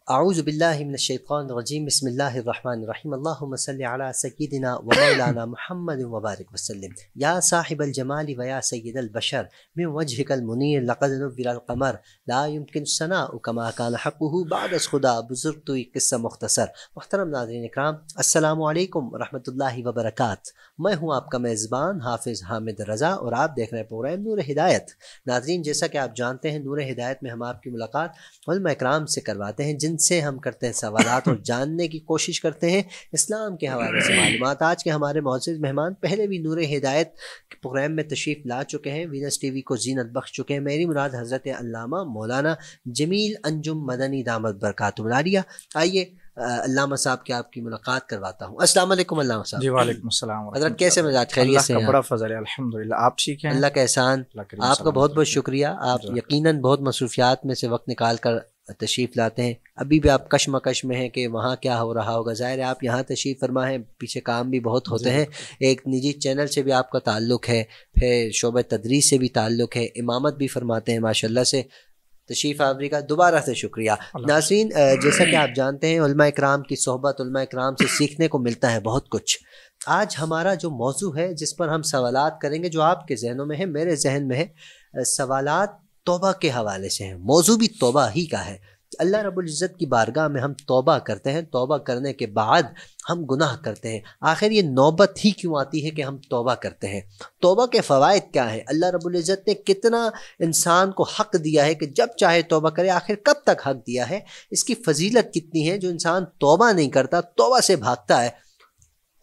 اعوذ باللہ من الشیطان الرجیم بسم اللہ الرحمن الرحیم اللہم صلی علی سیدنا و مولانا محمد وبارک وسلم یا صاحب الجمال و یا سید البشر من وجهک المنیر لقد نور القمر لا يمكن الثناء كما كان حقه بعد از خدا بزرگ تو ایک قصہ مختصر۔ محترم ناظرین اکرام، السلام علیکم ورحمۃ اللہ وبرکاتہ۔ میں ہوں آپ کا میزبان حافظ حامد رضا اور آپ دیکھ رہے ہیں پروگرام نور ہدایت۔ ناظرین، جیسا کہ آپ جانتے ہیں، نور ہدایت میں ہم آپ کی ملاقات علماء اکرام سے کرواتے ہیں، جن سے ہم کرتے ہیں سوالات اور جاننے کی کوشش کرتے ہیں اسلام کے حوالے سے معلومات۔ آج کے ہمارے معزز مہمان پہلے بھی نور ہدایت کے پروگرام میں تشریف لا چکے ہیں، وینس ٹی وی کو زینت بخش چکے ہیں۔ میری مراد حضرت علامہ مولانا جمیل انجم مدنی دامت برکاتہ العالیہ۔ آئیے علامہ صاحب کے آپ کی ملاقات کرواتا ہوں۔ السلام علیکم علامہ صاحب۔ جی وعلیکم السلام۔ حضرت کیسے مزاج؟ خیریت سے؟ اللہ کا بڑا فضل ہے، الحمدللہ۔ آپ ٹھیک ہیں؟ اللہ کا احسان، آپ کا بہت بہت شکریہ۔ آپ یقیناً بہت مصروفیات میں سے وقت نکال کر تشریف لاتے ہیں۔ ابھی بھی آپ کشمکش میں ہیں کہ وہاں کیا ہو رہا ہوگا، ظاہر ہے آپ یہاں تشریف فرما ہیں، پیچھے کام بھی بہت ہوتے ہیں۔ ایک نجی چینل سے بھی آپ کا تعلق ہے، پھر شعبہ تدریس سے بھی تعلق ہے، امامت بھی فرماتے ہیں ماشاءاللہ سے۔ تشریف آوری کا دوبارہ سے شکریہ۔ ناظرین، جیسا کہ آپ جانتے ہیں، علماء اکرام کی صحبت، علماء اکرام سے سیکھنے کو ملتا ہے بہت کچھ۔ آج ہمارا جو موضوع ہے جس پر ہم سوالات کریں گے، جو آپ کے ذہنوں میں ہے، میرے ذہن میں ہے، سوالات توبہ کے حوالے سے ہیں۔ موضوع بھی توبہ ہی کا ہے۔ اللہ رب العزت کی بارگاہ میں ہم توبہ کرتے ہیں، توبہ کرنے کے بعد ہم گناہ کرتے ہیں۔ آخر یہ نوبت ہی کیوں آتی ہے کہ ہم توبہ کرتے ہیں؟ توبہ کے فوائد کیا ہیں؟ اللہ رب العزت نے کتنا انسان کو حق دیا ہے کہ جب چاہے توبہ کرے؟ آخر کب تک حق دیا ہے؟ اس کی فضیلت کتنی ہے؟ جو انسان توبہ نہیں کرتا، توبہ سے بھاگتا ہے،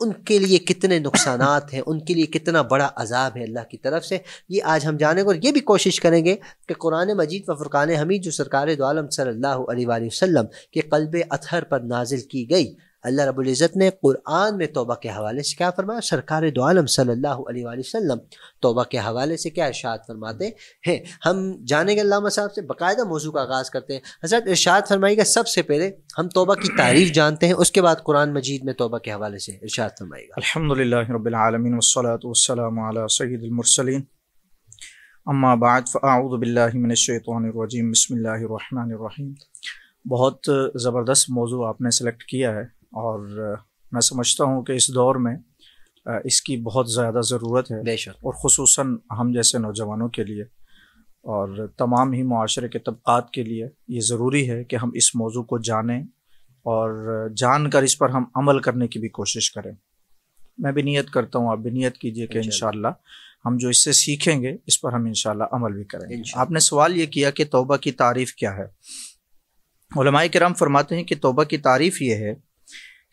ان کے لیے کتنے نقصانات ہیں، ان کے لیے کتنا بڑا عذاب ہے اللہ کی طرف سے، یہ آج ہم جانیں گے۔ اور یہ بھی کوشش کریں گے کہ قرآن مجید و فرقان حمید جو سرکار دو عالم صلی اللہ علیہ وآلہ وسلم کے قلب اطہر پر نازل کی گئی، اللہ رب العزت نے قرآن میں توبہ کے حوالے سے کیا فرمایا؟ سرکار دو عالم صلی اللہ علیہ وآلہ وسلم توبہ کے حوالے سے کیا ارشاد فرماتے ہیں؟ ہم جانیں گے علامہ صاحب سے، باقاعدہ موضوع کا آغاز کرتے ہیں۔ حضرت ارشاد فرمائیے گا، سب سے پہلے ہم توبہ کی تعریف جانتے ہیں، اس کے بعد قرآن مجید میں توبہ کے حوالے سے ارشاد فرمائیے گا۔ الحمدللہ رب العالمین والصلاة والسلام علی سید المرسلین، اما بعد فاعوذ باللہ من الشیطان الرجیم، بسم اللہ الرحمن الرحیم۔ بہت زبردست موضوع آپ نے سلیکٹ کیا ہے، اور میں سمجھتا ہوں کہ اس دور میں اس کی بہت زیادہ ضرورت ہے، بے شک، اور خصوصاً ہم جیسے نوجوانوں کے لیے اور تمام ہی معاشرے کے طبقات کے لیے یہ ضروری ہے کہ ہم اس موضوع کو جانیں اور جان کر اس پر ہم عمل کرنے کی بھی کوشش کریں۔ میں بھی نیت کرتا ہوں، آپ بھی نیت کیجئے کہ انشاءاللہ ہم جو اس سے سیکھیں گے اس پر ہم انشاءاللہ عمل بھی کریں گے۔ آپ نے سوال یہ کیا کہ توبہ کی تعریف کیا ہے۔ علماء کرام فرماتے ہیں کہ توبہ کی تعریف یہ ہے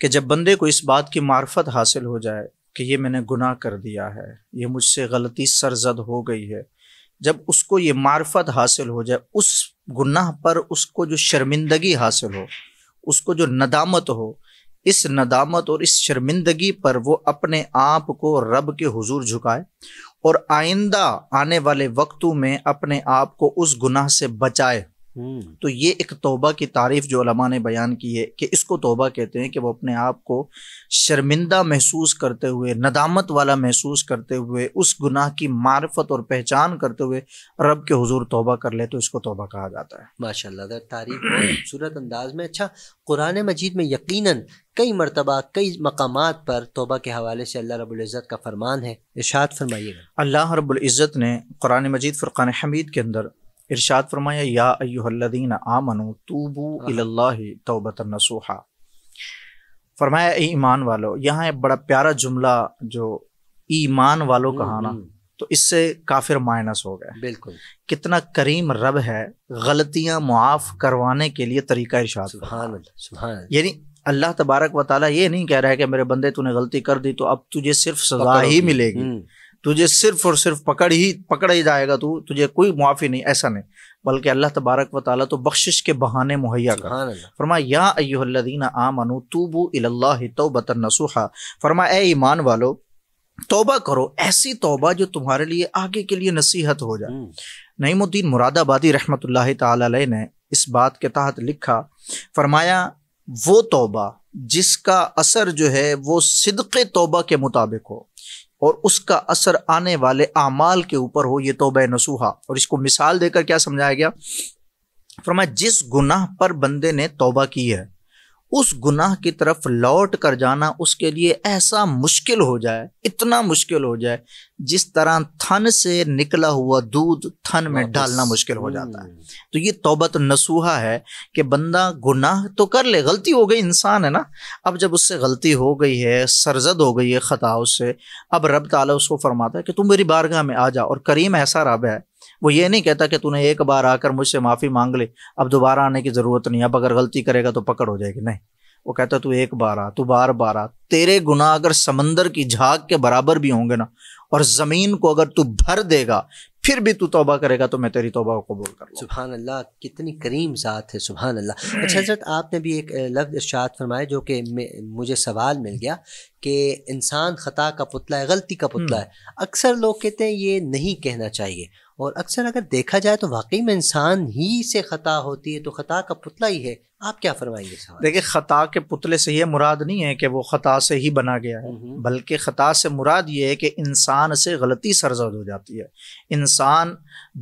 کہ جب بندے کو اس بات کی معرفت حاصل ہو جائے کہ یہ میں نے گناہ کر دیا ہے، یہ مجھ سے غلطی سرزد ہو گئی ہے، جب اس کو یہ معرفت حاصل ہو جائے، اس گناہ پر اس کو جو شرمندگی حاصل ہو، اس کو جو ندامت ہو، اس ندامت اور اس شرمندگی پر وہ اپنے آپ کو رب کے حضور جھکائے اور آئندہ آنے والے وقتوں میں اپنے آپ کو اس گناہ سے بچائے، تو یہ ایک توبہ کی تعریف جو علماء نے بیان کی ہے کہ اس کو توبہ کہتے ہیں کہ وہ اپنے آپ کو شرمندہ محسوس کرتے ہوئے، ندامت والا محسوس کرتے ہوئے، اس گناہ کی معرفت اور پہچان کرتے ہوئے رب کے حضور توبہ کر لے، تو اس کو توبہ کہا جاتا ہے۔ ماشاءاللہ، تعریف بہت خوبصورت انداز میں۔ اچھا، قرآن مجید میں یقیناً کئی مرتبہ کئی مقامات پر توبہ کے حوالے سے اللہ رب العزت کا فرمان ہے، ارشاد فرمائیے گا۔ اللہ رب العزت نے قرآن مجید فرقان حمید کے اندر ارشاد فرمایا، یا ایھا الذین آمنوا توبوا الی اللہ توبۃ نصوحا۔ فرمایا اے ایمان والو۔ یہاں ایک بڑا پیارا جملہ جو ایمان والو کہا نا، تو اس سے کافر مائنس ہو گئے۔ بالکل، کتنا کریم رب ہے، غلطیاں معاف کروانے کے لیے طریقہ ارشاد۔ سبحان اللہ، سبحان اللہ۔ یعنی اللہ تبارک و تعالیٰ یہ نہیں کہہ رہا ہے کہ میرے بندے تو نے غلطی کر دی تو اب تجھے صرف سزا ہی ملے گی، تجھے صرف اور صرف پکڑ ہی جائے گا، تجھے کوئی معافی نہیں، ایسا نہیں، بلکہ اللہ تبارک و تعالیٰ تو بخشش کے بہانے مہیا کر۔ فرمایا یا ایھا الذین آمنوا توبوا الی اللہ توبۃ نصوحا۔ فرمایا اے ایمان والو، توبہ کرو، ایسی توبہ جو تمہارے لیے آگے کے لیے نصیحت ہو جائے۔ نعیم الدین مراد آبادی رحمۃ اللہ تعالی علیہ نے اس بات کے تحت لکھا، فرمایا وہ توبہ جس کا اثر جو ہے وہ صدق توبہ کے مطابق ہو اور اس کا اثر آنے والے اعمال کے اوپر ہو، یہ توبہ نصوحا۔ اور اس کو مثال دے کر کیا سمجھایا گیا؟ فرمایا جس گناہ پر بندے نے توبہ کی ہے اس گناہ کی طرف لوٹ کر جانا اس کے لیے ایسا مشکل ہو جائے، اتنا مشکل ہو جائے جس طرح تھن سے نکلا ہوا دودھ تھن میں ڈالنا مشکل ہو جاتا ہے۔ تو یہ توبۃ نصوحہ ہے کہ بندہ گناہ تو کر لے، غلطی ہو گئی، انسان ہے نا، اب جب اس سے غلطی ہو گئی ہے، سرزد ہو گئی ہے خطا اس سے، اب رب تعالیٰ اس کو فرماتا ہے کہ تم میری بارگاہ میں آ جا۔ اور کریم ایسا رب ہے، وہ یہ نہیں کہتا کہ تو نے ایک بار آ کر مجھ سے معافی مانگ لے، اب دوبارہ آنے کی ضرورت نہیں، اب اگر غلطی کرے گا تو پکڑ ہو جائے گی، نہیں، وہ کہتا تو ایک بار آ، تو بار بار آ، تیرے گناہ اگر سمندر کی جھاگ کے برابر بھی ہوں گے نا، اور زمین کو اگر تو بھر دے گا پھر بھی تو توبہ کرے گا تو میں تیری توبہ کو قبول کر لوں۔ سبحان اللہ، کتنی کریم ذات ہے، سبحان اللہ۔ اچھا حضرت، آپ نے بھی ایک لفظ ارشاد فرمایا جو کہ مجھے سوال مل گیا کہ انسان خطا کا پتلا ہے، غلطی کا پتلا ہے۔ اکثر لوگ کہتے ہیں یہ نہیں کہنا چاہیے، اور اکثر اگر دیکھا جائے تو واقعی میں انسان ہی سے خطا ہوتی ہے، تو خطا کا پتلا ہی ہے۔ آپ کیا فرمائیں گے؟ دیکھیں، خطا کے پتلے سے یہ مراد نہیں ہے کہ وہ خطا سے ہی بنا گیا ہے، بلکہ خطا سے مراد یہ ہے کہ انسان سے غلطی سرزد ہو جاتی ہے۔ انسان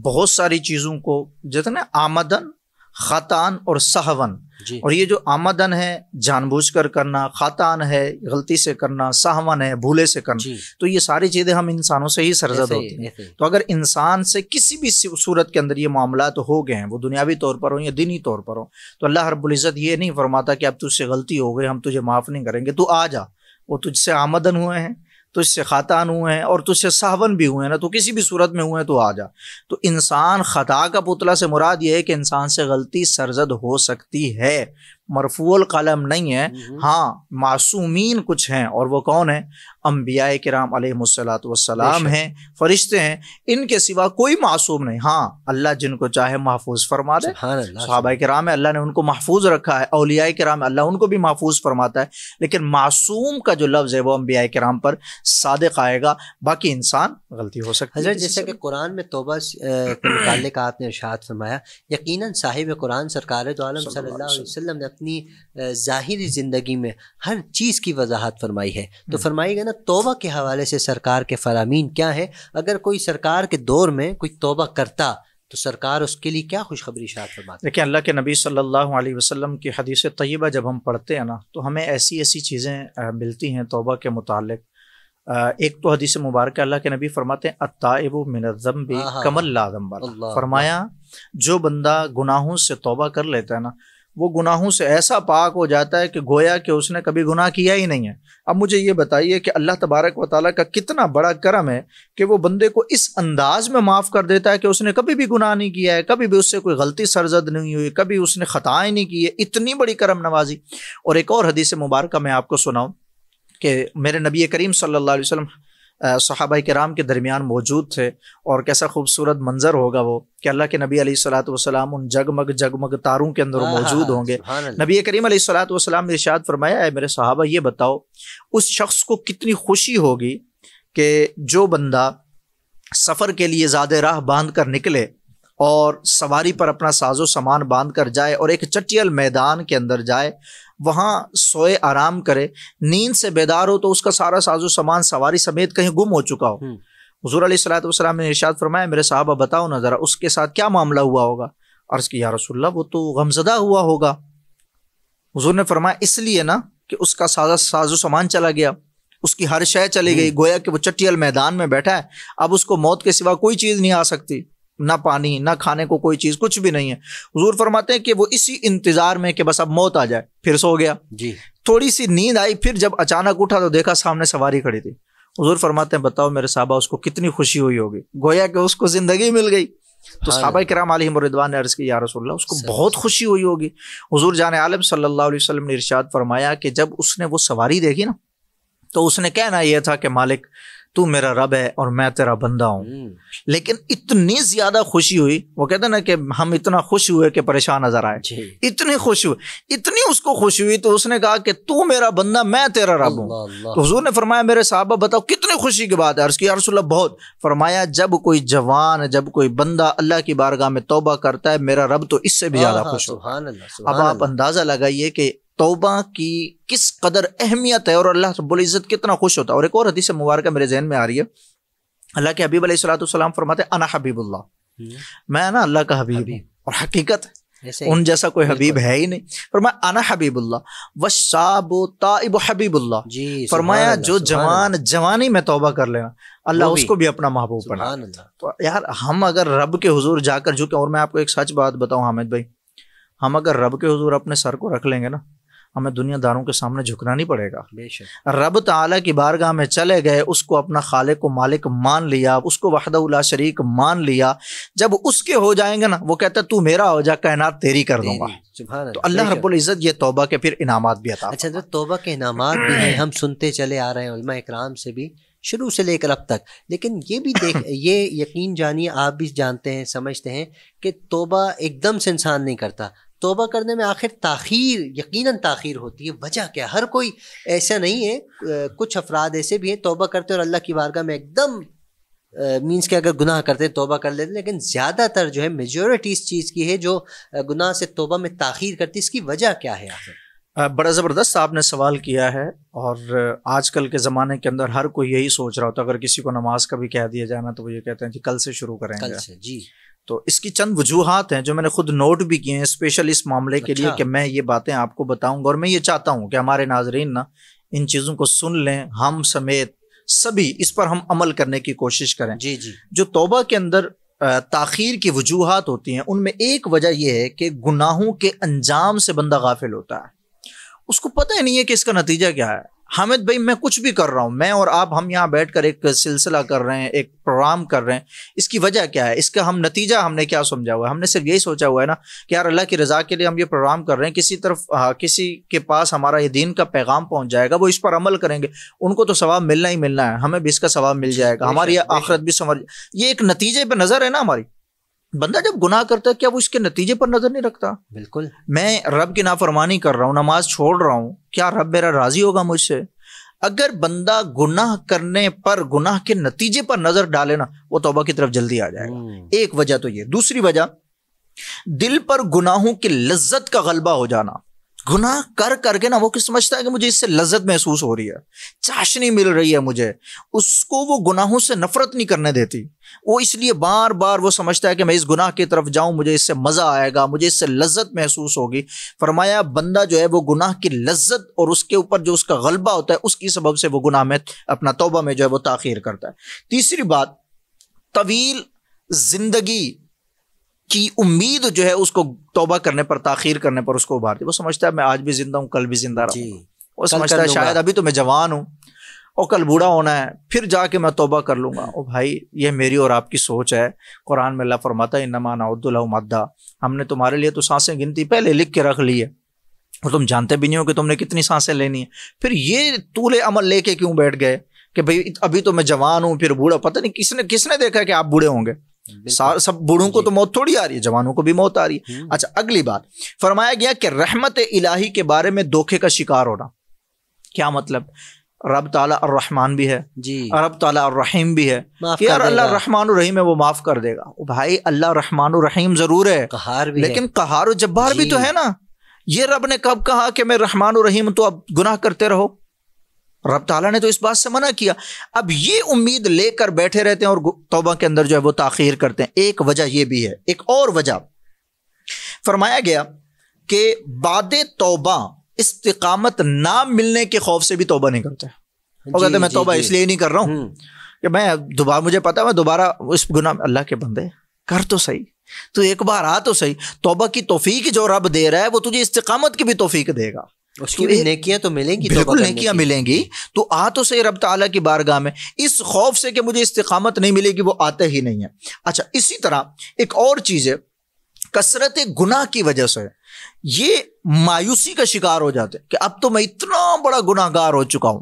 بہت ساری چیزوں کو جتنے آمدن، خطان اور سہون، اور یہ جو آمدن ہے جان بوجھ کر کرنا، خطان ہے غلطی سے کرنا، سہون ہے بھولے سے کرنا، تو یہ ساری چیزیں ہم انسانوں سے ہی سرزد ہوتی ہیں۔ تو اگر انسان سے کسی بھی صورت کے اندر یہ معاملات ہو گئے ہیں، وہ دنیاوی طور پر ہوں یا دینی طور پر ہوں، تو اللہ رب العزت یہ نہیں فرماتا کہ اب تجھ سے غلطی ہو گئی، ہم تجھے معاف نہیں کریں گے، تو آ جا۔ وہ تجھ سے آمدن ہوئے ہیں، تجھ سے خطان ہوئے ہیں، اور تجھ سے سہون بھی ہوئے ہیں نا، تو کسی بھی صورت میں ہوئے ہیں تو آ جا۔ تو انسان خطا کا پتلا سے مراد یہ ہے کہ انسان سے غلطی سرزد ہو سکتی ہے، مرفوع القلم نہیں ہے۔ ہاں، معصومین کچھ ہیں، اور وہ کون ہیں؟ انبیاء کرام علیہم الصلوۃ والسلام ہیں، فرشتے ہیں، ان کے سوا کوئی معصوم نہیں۔ ہاں، اللہ جن کو چاہے محفوظ فرما دے، صحابہ کرام اللہ نے ان کو محفوظ رکھا ہے، اولیاء کرام اللہ ان کو بھی محفوظ فرماتا ہے، لیکن معصوم کا جو لفظ ہے وہ انبیاء کرام پر صادق آئے گا، باقی انسان غلطی ہو سکتی ہے۔ حضرت، جیسا کہ قرآن میں توبہ کے متعلق آپ نے ارشاد فرمایا، یقیناً صاحب قرآن سرکار دو عالم صلی اللہ علیہ وسلم نے اپنی ظاہری زندگی میں ہر چیز کی وضاحت فرمائی ہے، تو فرمائی گا نا توبہ کے حوالے سے سرکار کے فرامین کیا ہے؟ اگر کوئی سرکار کے دور میں کوئی توبہ کرتا تو سرکار اس کے لیے کیا خوشخبری ارشاد فرماتے؟ دیکھیں، اللہ کے نبی صلی اللہ علیہ وسلم کی حدیث طیبہ جب ہم پڑھتے ہیں نا تو ہمیں ایسی ایسی چیزیں ملتی ہیں توبہ کے متعلق۔ ایک تو حدیث مبارکہ اللہ کے نبی فرماتے ہیں التائب من الذنب کمن لا ذنب لہ، فرمایا جو بندہ گناہوں سے توبہ کر لیتا ہے نا وہ گناہوں سے ایسا پاک ہو جاتا ہے کہ گویا کہ اس نے کبھی گناہ کیا ہی نہیں ہے۔ اب مجھے یہ بتائیے کہ اللہ تبارک و تعالیٰ کا کتنا بڑا کرم ہے کہ وہ بندے کو اس انداز میں معاف کر دیتا ہے کہ اس نے کبھی بھی گناہ نہیں کیا ہے، کبھی بھی اس سے کوئی غلطی سرزد نہیں ہوئی، کبھی اس نے خطائیں نہیں کی ہے، اتنی بڑی کرم نوازی۔ اور ایک اور حدیث مبارکہ میں آپ کو سناؤں کہ میرے نبی کریم صلی اللہ علیہ وسلم صحابہ کرام کے درمیان موجود تھے، اور کیسا خوبصورت منظر ہوگا وہ کہ اللہ کے نبی علیہ الصلوۃ والسلام ان جگمگ جگمگ تاروں کے اندر موجود ہوں گے۔ نبی کریم علیہ الصلوۃ والسلام نے ارشاد فرمایا، اے میرے صحابہ یہ بتاؤ اس شخص کو کتنی خوشی ہوگی کہ جو بندہ سفر کے لیے زیادہ راہ باندھ کر نکلے اور سواری پر اپنا ساز و سامان باندھ کر جائے اور ایک چٹیل میدان کے اندر جائے، وہاں سوئے آرام کرے، نیند سے بیدار ہو تو اس کا سارا ساز و سامان سواری سمیت کہیں گم ہو چکا ہو۔ حضور علیہ الصلوۃ والسلام نے ارشاد فرمایا، میرے صحابہ بتاؤ نا ذرا اس کے ساتھ کیا معاملہ ہوا ہوگا؟ عرض کی یا رسول اللہ وہ تو غمزدہ ہوا ہوگا۔ حضور نے فرمایا اس لیے نا کہ اس کا ساز و سامان چلا گیا، اس کی ہر شے چلی گئی، گویا کہ وہ چٹیل میدان میں بیٹھا ہے، اب اس کو موت کے سوا کوئی چیز نہیں آ سکتی، نہ پانی نہ کھانے کو کوئی چیز، کچھ بھی نہیں ہے۔ حضور فرماتے ہیں کہ وہ اسی انتظار میں کہ بس اب موت آ جائے پھر سو گیا۔ تھوڑی سی نیند آئی، پھر جب اچانک اٹھا تو دیکھا سامنے سواری کھڑی تھی۔ حضور فرماتے ہیں بتاؤ میرے صحابہ اس کو کتنی خوشی ہوئی ہوگی، گویا کہ اس کو زندگی مل گئی۔ تو صحابہ کرام علیہم الرضوان نے عرض کی یا رسول اللہ اس کو بہت خوشی ہوئی ہوگی۔ حضور جان عالم صلی اللہ علیہ وسلم نے ارشاد فرمایا کہ جب اس نے وہ سواری دیکھی نا تو اس نے کہنا یہ تھا کہ مالک تو میرا رب ہے اور میں تیرا بندہ ہوں، لیکن اتنی زیادہ خوشی ہوئی، وہ کہتے ہیں نا کہ ہم اتنا خوش ہوئے کہ پریشان نظر آئے، اتنی خوش ہوئی، اتنی اس کو خوشی ہوئی تو اس نے کہا کہ تو میرا بندہ میں تیرا رب ہوں۔ تو حضور نے فرمایا میرے صحابہ بتاؤ کتنی خوشی کی بات ہے؟ عرض کی یا رسول اللہ بہت۔ فرمایا جب کوئی جوان، جب کوئی بندہ اللہ کی بارگاہ میں توبہ کرتا ہے میرا رب تو اس سے بھی زیادہ خوش ہوتا ہے۔ اب آپ اندازہ لگائیے کہ توبہ کی کس قدر اہمیت ہے اور اللہ رب العزت کتنا خوش ہوتا ہے۔ اور ایک اور حدیث مبارکہ میرے ذہن میں آ رہی ہے، اللہ کے حبیب علیہ الصلوۃ والسلام فرماتے ہیں انا حبیب اللہ، میں نا اللہ کا حبیب ہوں، اور حقیقت ان جیسا کوئی حبیب ہے ہی نہیں. فرمایا انا حبیب اللہ والشاب تائب حبیب اللہ. فرمایا جو جوان جوانی میں توبہ کر لینا اللہ اس کو بھی اپنا محبوب بنا. تو یار ہم اگر رب کے حضور جا کر جھکے، اور میں آپ کو ایک سچ بات بتاؤں حامد بھائی، ہم اگر رب کے حضور اپنے سر کو رکھ لیں گے نا، ہمیں دنیا داروں کے سامنے جھکنا نہیں پڑے گا. رب تعالیٰ کی بارگاہ میں چلے گئے، اس کو اپنا خالق و مالک مان لیا، اس کو وحدہ لا شریک مان لیا. جب اس کے ہو جائیں گے نا، وہ کہتا ہے تو میرا ہو جا، کائنات تیری کر دوں گا. تو اللہ رب العزت یہ توبہ کے پھر انعامات بھی عطا. اچھا توبہ کے انعامات بھی ہیں، ہم سنتے چلے آ رہے ہیں علماء اکرام سے بھی شروع سے لے کر اب تک. لیکن یہ بھی یہ یقین جانیے، آپ بھی جانتے ہیں سمجھتے ہیں کہ توبہ ایک دم سے انسان نہیں کرتا. توبہ کرنے میں آخر تاخیر، یقیناً تاخیر ہوتی ہے. وجہ کیا؟ ہر کوئی ایسا نہیں ہے، کچھ افراد ایسے بھی ہیں توبہ کرتے اور اللہ کی بارگاہ میں ایک دم مینس کہ اگر گناہ کرتے ہیں توبہ کر لیتے ہیں، لیکن زیادہ تر جو ہے میجورٹی اس چیز کی ہے جو گناہ سے توبہ میں تاخیر کرتی ہے. اس کی وجہ کیا ہے آخر؟ بڑا زبردست آپ نے سوال کیا ہے. اور آج کل کے زمانے کے اندر ہر کوئی یہی سوچ رہا ہوتا ہے، اگر کسی کو نماز کا بھی کہہ دیا جانا تو وہ یہ کہتے ہیں کہ کل سے شروع کریں گے. کل سے جی. تو اس کی چند وجوہات ہیں جو میں نے خود نوٹ بھی کیے ہیں اسپیشل اس معاملے کے لیے کہ میں یہ باتیں آپ کو بتاؤں گا. اور میں یہ چاہتا ہوں کہ ہمارے ناظرین نا ان چیزوں کو سن لیں، ہم سمیت سبھی اس پر ہم عمل کرنے کی کوشش کریں. جی جی. جو توبہ کے اندر تاخیر کی وجوہات ہوتی ہیں ان میں ایک وجہ یہ ہے کہ گناہوں کے انجام سے بندہ غافل ہوتا ہے، اس کو پتہ ہی نہیں ہے کہ اس کا نتیجہ کیا ہے. حامد بھائی میں کچھ بھی کر رہا ہوں، میں اور آپ ہم یہاں بیٹھ کر ایک سلسلہ کر رہے ہیں، ایک پروگرام کر رہے ہیں، اس کی وجہ کیا ہے؟ اس کا ہم نتیجہ ہم نے کیا سمجھا ہوا ہے؟ ہم نے صرف یہی سوچا ہوا ہے نا کہ یار اللہ کی رضا کے لیے ہم یہ پروگرام کر رہے ہیں، کسی کے پاس ہمارا یہ دین کا پیغام پہنچ جائے گا، وہ اس پر عمل کریں گے، ان کو تو ثواب ملنا ہی ملنا ہے، ہمیں بھی اس کا ثواب مل جائے گا، ہماری آخرت بھی سمجھ. یہ ایک نتیجے پہ نظر ہے نا ہماری. بندہ جب گناہ کرتا ہے کیا وہ اس کے نتیجے پر نظر نہیں رکھتا؟ بالکل. میں رب کی نافرمانی کر رہا ہوں، نماز چھوڑ رہا ہوں، کیا رب میرا راضی ہوگا مجھ سے؟ اگر بندہ گناہ کرنے پر گناہ کے نتیجے پر نظر ڈالے نا، وہ توبہ کی طرف جلدی آ جائے گا. ایک وجہ تو یہ. دوسری وجہ دل پر گناہوں کی لذت کا غلبہ ہو جانا. گناہ کر کر کے نا وہ سمجھتا ہے کہ مجھے اس سے لذت محسوس ہو رہی ہے، چاشنی مل رہی ہے مجھے، اس کو وہ گناہوں سے نفرت نہیں کرنے دیتی. وہ اس لیے بار بار وہ سمجھتا ہے کہ میں اس گناہ کی طرف جاؤں، مجھے اس سے مزہ آئے گا، مجھے اس سے لذت محسوس ہوگی. فرمایا بندہ جو ہے وہ گناہ کی لذت اور اس کے اوپر جو اس کا غلبہ ہوتا ہے اس کی سبب سے وہ گناہ میں اپنا توبہ میں جو ہے وہ تاخیر کرتا ہے. تیسری بات، طویل زندگی کی امید جو ہے اس کو توبہ کرنے پر، تاخیر کرنے پر اس کو ابھارتی. وہ سمجھتا ہے میں آج بھی زندہ ہوں، کل بھی زندہ رہوں گا. وہ سمجھتا ہے شاید ابھی تو میں جوان ہوں اور کل بوڑھا ہونا ہے، پھر جا کے میں توبہ کر لوں گا. او بھائی یہ میری اور آپ کی سوچ ہے. قرآن میں اللہ فرماتا ہے انما نعد لهم عدا، ہم نے تمہارے لیے تو سانسیں گنتی پہلے لکھ کے رکھ لی ہے اور تم جانتے بھی نہیں ہو کہ تم نے کتنی سانسیں لینی ہیں. پھر یہ طول عمل لے کے کیوں بیٹھ گئے کہ بھائی ابھی تو میں جوان ہوں پھر بوڑھا؟ پتہ نہیں کس نے دیکھا کہ آپ بوڑھے ہوں گے. سب بوڑھوں کو تو موت تھوڑی آ رہی ہے، جوانوں کو بھی موت آ رہی ہے. اچھا اگلی بات فرمایا گیا کہ رحمت الہی کے بارے میں دھوکے کا شکار ہونا. کیا مطلب؟ رب تعالیٰ الرحمن بھی ہے جی، رب تعالیٰ الرحیم بھی ہے کہ یار اللہ رحمان الرحیم ہے، وہ معاف کر دے گا. بھائی اللہ رحمان الرحیم ضرور ہے، قہار بھی لیکن قہار و جبار بھی تو ہے نا. یہ رب نے کب کہا کہ میں رحمان الرحیم تو اب گناہ کرتے رہو؟ رب تعالیٰ نے تو اس بات سے منع کیا. اب یہ امید لے کر بیٹھے رہتے ہیں اور توبہ کے اندر جو ہے وہ تاخیر کرتے ہیں. ایک وجہ یہ بھی ہے. ایک اور وجہ فرمایا گیا کہ بعد توبہ استقامت نہ ملنے کے خوف سے بھی توبہ نہیں کرتے. وہ کہتے ہیں میں توبہ اس لیے نہیں کر رہا ہوں کہ میں دوبارہ، مجھے پتا ہے میں دوبارہ اس گناہ. اللہ کے بندے کر تو صحیح، تو ایک بار آ تو صحیح. توبہ کی توفیق جو رب دے رہا ہے وہ تجھے استقامت کی بھی توفیق دے گا، اس کی بھی نیکیاں تو ملیں گی، بالکل نیکیاں ملیں گی. تو آ تو صحیح رب تعالیٰ کی بارگاہ میں. اس خوف سے کہ مجھے استقامت نہیں ملے گی وہ آتے ہی نہیں ہے. اچھا اسی طرح ایک اور چیز ہے، کثرت گناہ کی وجہ سے یہ مایوسی کا شکار ہو جاتے کہ اب تو میں اتنا بڑا گناہ گار ہو چکا ہوں،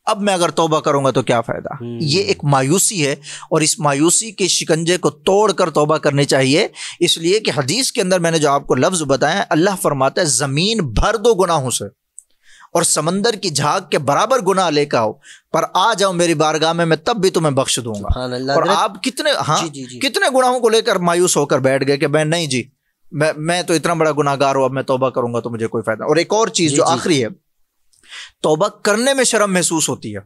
اب میں اگر توبہ کروں گا تو کیا فائدہ. یہ ایک مایوسی ہے اور اس مایوسی کے شکنجے کو توڑ کر توبہ کرنی چاہیے. اس لیے کہ حدیث کے اندر میں نے جو آپ کو لفظ بتایا، اللہ فرماتا ہے زمین بھر دو گناہوں سے اور سمندر کی جھاگ کے برابر گناہ لے کے آؤ، پر آ جاؤ میری بارگاہ میں تب بھی تمہیں بخش دوں گا. اور آپ کتنے کتنے گناہوں کو لے کر مایوس ہو کر بیٹھ گئے کہ میں نہیں جی میں تو اتنا بڑا گناہ گار ہوں، اب میں توبہ کروں گا تو مجھے کوئی فائدہ. اور ایک اور چیز جو آخری ہے، توبہ کرنے میں شرم محسوس ہوتی ہے.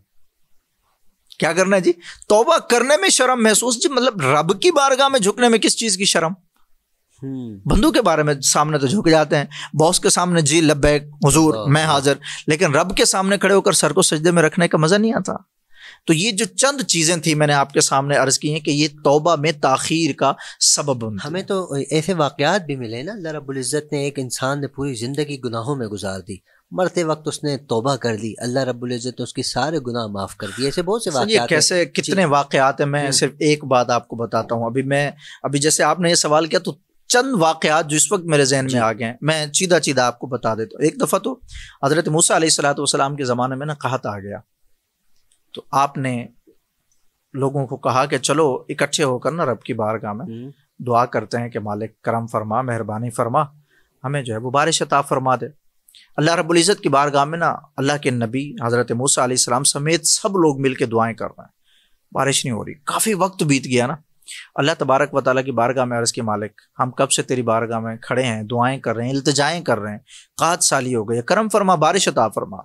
کیا کرنا ہے جی؟ توبہ کرنے میں شرم محسوس. جی مطلب رب کی بارگاہ میں جھکنے میں کس چیز کی شرم؟ بندوں کے بارے میں سامنے تو جھک جاتے ہیں، باس کے سامنے جی لبیک حضور میں حاضر، لیکن رب کے سامنے کھڑے ہو کر سر کو سجدے میں رکھنے کا مزہ نہیں آتا۔ تو یہ جو چند چیزیں تھیں میں نے آپ کے سامنے عرض کی ہیں کہ یہ توبہ میں تاخیر کا سبب بنتی۔ ہمیں تو ایسے واقعات بھی ملے نا، اللہ رب العزت نے ایک انسان نے پوری زندگی گناہوں میں گزار دی، مرتے وقت اس نے توبہ کر لی، اللہ رب العزت نے اس کی سارے گناہ معاف کر دیے۔ ایسے بہت سے واقعات کیسے کتنے واقعات ہیں، میں صرف ایک بات آپ کو بتاتا ہوں۔ ابھی جیسے آپ نے یہ سوال کیا تو چند واقعات جو اس وقت میرے ذہن میں آ گئے ہیں، میں چیدہ آپ کو بتا دیتا ہوں۔ ایک دفعہ تو حضرت موسیٰ علیہ السلام کے زمانے میں نا قحط آ گیا، تو آپ نے لوگوں کو کہا کہ چلو اکٹھے ہو کر نا رب کی بارگاہ میں دعا کرتے ہیں کہ مالک کرم فرما، مہربانی فرما، ہمیں جو ہے وہ بارش عطا فرما دے۔ اللہ رب العزت کی بارگاہ میں نا اللہ کے نبی حضرت موسیٰ علیہ السلام سمیت سب لوگ مل کے دعائیں کر رہے ہیں، بارش نہیں ہو رہی، کافی وقت بیت گیا نا۔ اللہ تبارک و تعالیٰ کی بارگاہ میں عرض کی مالک ہم کب سے تیری بارگاہ میں کھڑے ہیں، دعائیں کر رہے ہیں، التجائیں کر رہے ہیں، قحط سالی ہو گئی، کرم فرما، بارش عطا فرما،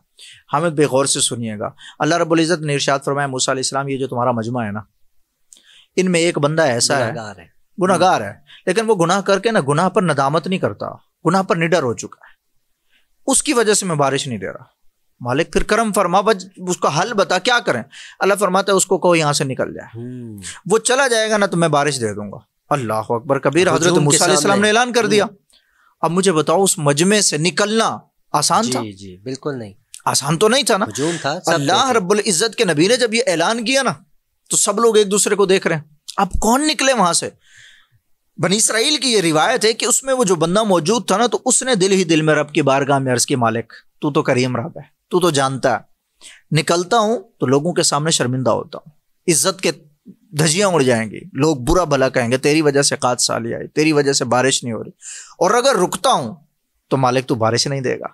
ہمیں بے غور سے سنیے گا۔ اللہ رب العزت نے ارشاد فرمایا موسیٰ علیہ السلام یہ جو تمہارا مجمع ہے نا، ان میں ایک بندہ ایسا ہے گناہگار ہے، لیکن وہ گناہ کر کے نا گناہ پر ندامت نہیں کرتا، گناہ پر نڈر ہو چکا ہے، اس کی وجہ سے میں بارش نہیں دے رہا۔ مالک پھر کرم فرما، اس کا حل بتا، کیا کریں؟ اللہ فرماتا ہے اس کو کہو یہاں سے نکل جائے، وہ چلا جائے گا نا تو میں بارش دے دوں گا۔ اللہ اکبر کبیر، حضرت موسیٰ علیہ السلام نے اعلان کر دیا۔ اب مجھے بتاؤ اس مجمع سے نکلنا آسان تھا؟ جی بالکل نہیں، آسان تو نہیں تھا نا۔ اللہ رب العزت کے نبی نے جب یہ اعلان کیا نا تو سب لوگ ایک دوسرے کو دیکھ رہے ہیں، اب کون نکلے وہاں سے؟ بنی اسرائیل کی یہ روایت ہے کہ اس میں وہ جو بندہ موجود تھا نا تو اس نے دل ہی دل میں رب کی بارگاہ میں عرض کی مالک تو کریم رب ہے، تو جانتا ہے، نکلتا ہوں تو لوگوں کے سامنے شرمندہ ہوتا ہوں، عزت کے دھجیاں اڑ جائیں گی، لوگ برا بھلا کہیں گے تیری وجہ سے قحط سالی آئی، تیری وجہ سے بارش نہیں ہو رہی، اور اگر رکتا ہوں تو مالک تو بارش نہیں دے گا۔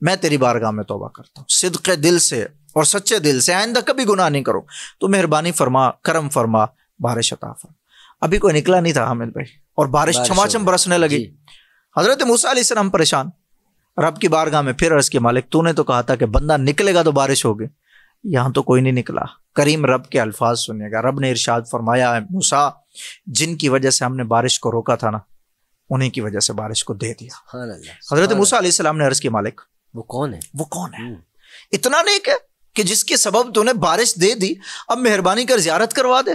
میں تیری بارگاہ میں توبہ کرتا ہوں صدق دل سے اور سچے دل سے، آئندہ کبھی گناہ نہیں کروں، تو مہربانی فرما، کرم فرما، بارش عطا فرما۔ ابھی کوئی نکلا نہیں تھا حامد بھائی، اور بارش چھماچم برسنے لگی۔ حضرت موسیٰ علیہ السلام پریشان، رب کی بارگاہ میں پھر عرض کی مالک تو نے تو کہا تھا کہ بندہ نکلے گا تو بارش ہوگی، یہاں تو کوئی نہیں نکلا۔ کریم رب کے الفاظ سنیے گا، رب نے ارشاد فرمایا ہے موسیٰ جن کی وجہ سے ہم نے بارش کو روکا تھا نا انہیں کی وجہ سے بارش کو دے دیا۔ حضرت موسیٰ علیہ السلام نے عرض کی مالک وہ کون ہے؟ وہ کون ہے؟ اتنا نیک ہے کہ جس کے سبب تو نے بارش دے دی، اب مہربانی کر زیارت کروا دے۔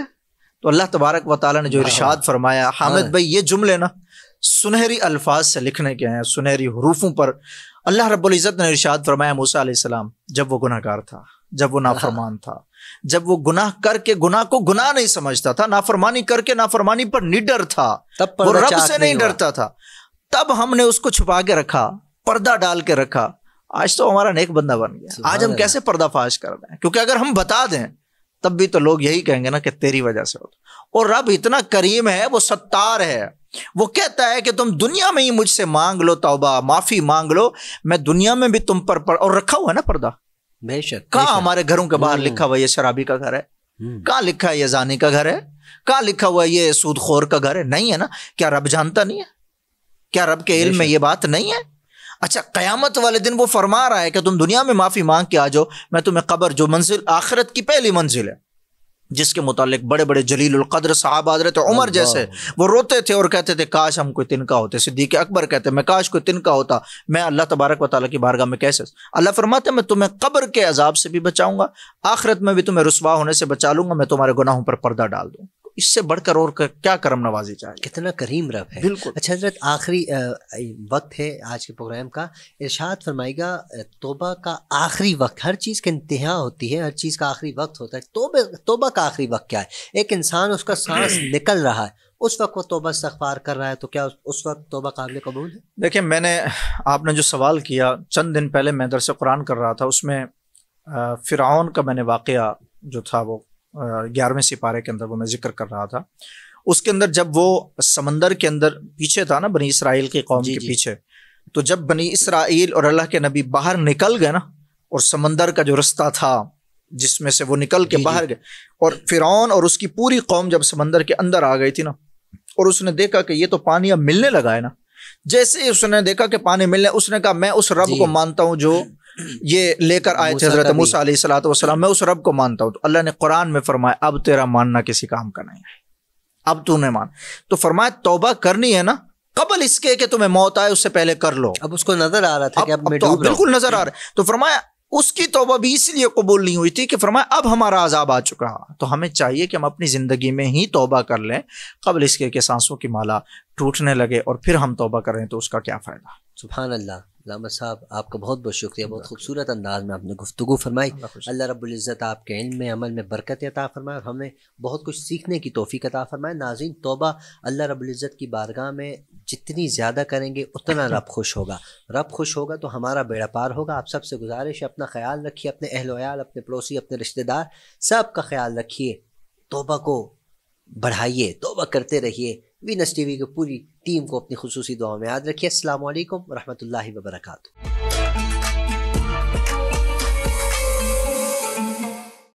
تو اللہ تبارک و تعالیٰ نے جو ارشاد فرمایا، حامد بھائی یہ جملے نا سنہری الفاظ سے لکھنے کے ہیں، سنہری حروفوں پر۔ اللہ رب العزت نے ارشاد فرمایا موسیٰ علیہ السلام جب وہ گناہ گار تھا، جب وہ نافرمان تھا، جب وہ گناہ کر کے گناہ کو گناہ نہیں سمجھتا تھا، نافرمانی کر کے نافرمانی پر نڈر تھا، وہ رب سے نہیں ڈرتا تھا، تب ہم نے اس کو چھپا کے رکھا، پردہ ڈال کے رکھا۔ آج تو ہمارا نیک بندہ بن گیا، آج ہم کیسے پردہ فاش کر رہے ہیں؟ کیونکہ اگر ہم بتا دیں تب بھی تو لوگ یہی کہیں گے نا کہ تیری وجہ سے ہوتا۔ اور رب اتنا کریم ہے، وہ ستار ہے، وہ کہتا ہے کہ تم دنیا میں ہی مجھ سے مانگ لو، توبہ معافی مانگ لو، میں دنیا میں بھی تم پر اور رکھا ہوا ہے نا پردہ۔ بے شک کہاں ہمارے گھروں کے باہر لکھا ہوا یہ شرابی کا گھر ہے؟ کہاں لکھا ہے یہ زانی کا گھر ہے؟ کہاں لکھا ہوا یہ سود خور کا گھر ہے؟ نہیں ہے نا۔ کیا رب جانتا نہیں ہے؟ کیا رب کے علم میں یہ بات نہیں ہے؟ اچھا قیامت والے دن وہ فرما رہا ہے کہ تم دنیا میں معافی مانگ کے آ جاؤ، میں تمہیں قبر، جو منزل آخرت کی پہلی منزل ہے، جس کے متعلق بڑے بڑے جلیل القدر صحابہ حضرت عمر جیسے وہ روتے تھے اور کہتے تھے کاش ہم کوئی تنکا ہوتے، صدیق اکبر کہتے میں کاش کوئی تنکا ہوتا، میں اللہ تبارک و تعالیٰ کی بارگاہ میں کیسے۔ اللہ فرماتے میں تمہیں قبر کے عذاب سے بھی بچاؤں گا، آخرت میں بھی تمہیں رسوا ہونے سے بچا لوں گا، میں تمہارے گناہوں پر پردہ ڈال دوں۔ اس سے بڑھ کر اور کیا کرم نوازی چاہیے؟ کتنا کریم رب ہے۔ بالکل۔ اچھا حضرت آخری وقت ہے آج کے پروگرام کا، ارشاد فرمائے گا توبہ کا آخری وقت، ہر چیز کی انتہا ہوتی ہے، ہر چیز کا آخری وقت ہوتا ہے، توبہ کا آخری وقت کیا ہے؟ ایک انسان اس کا سانس نکل رہا ہے، اس وقت وہ توبہ استغفار کر رہا ہے، تو کیا اس وقت توبہ قابل قبول ہے؟ دیکھیں آپ نے جو سوال کیا، چند دن پہلے میں درس قرآن کر رہا تھا، اس میں فرعون کا میں نے واقعہ جو تھا وہ 11ویں سپارے کے اندر وہ میں ذکر کر رہا تھا۔ اس کے اندر جب وہ سمندر کے اندر پیچھے تھا نا بنی اسرائیل کی قوم کے پیچھے، تو جب بنی اسرائیل اور اللہ کے نبی باہر نکل گئے نا، اور سمندر کا جو رستہ تھا جس میں سے وہ نکل کے باہر گئے، اور فرعون اور اس کی پوری قوم جب سمندر کے اندر آ گئی تھی نا، اور اس نے دیکھا کہ یہ تو پانی اب ملنے لگا ہے نا، جیسے ہی اس نے دیکھا کہ پانی ملنے، اس نے کہا میں اس رب کو مانتا ہوں جو یہ لے کر آئے تھے حضرت موسیٰ علیہ السلام، میں اس رب کو مانتا ہوں۔ تو اللہ نے قرآن میں فرمایا اب تیرا ماننا کسی کام کا نہیں ہے، اب تو نے مان۔ تو فرمایا توبہ کرنی ہے نا قبل اس کے کہ تمہیں موت آئے اس سے پہلے کر لو. اب اس کو نظر آ رہا تھا کہ اب میں تو ڈوب رہا ہوں. بالکل نظر آ رہا ہے. تو فرمایا اس کی توبہ بھی اس لیے قبول نہیں ہوئی تھی کہ فرمایا اب ہمارا عذاب آ چکا. تو ہمیں چاہیے کہ ہم اپنی زندگی میں ہی توبہ کر لیں قبل اس کے کہ سانسوں کی مالا ٹوٹنے لگے اور پھر ہم توبہ کریں تو اس کا کیا فائدہ. سبحان اللہ. علامہ صاحب آپ کا بہت بہت شکریہ. بہت خوبصورت انداز میں آپ نے گفتگو فرمائی. اللہ رب العزت آپ کے علم میں عمل میں برکت عطا فرمائے اور ہمیں بہت کچھ سیکھنے کی توفیق عطا فرمائے. ناظرین توبہ اللہ رب العزت کی بارگاہ میں جتنی زیادہ کریں گے اتنا رب خوش ہوگا. رب خوش ہوگا تو ہمارا بیڑا پار ہوگا. آپ سب سے گزارش ہے اپنا خیال رکھیے, اپنے اہل و عیال, اپنے پڑوسی, اپنے رشتہ دار سب کا خیال رکھیے. توبہ کو بڑھائیے, توبہ کرتے رہیے. وینس ٹی وی کی پوری ٹیم کو اپنی خصوصی دعاؤں میں یاد رکھیے. السلام علیکم ورحمۃ اللہ وبرکاتہ.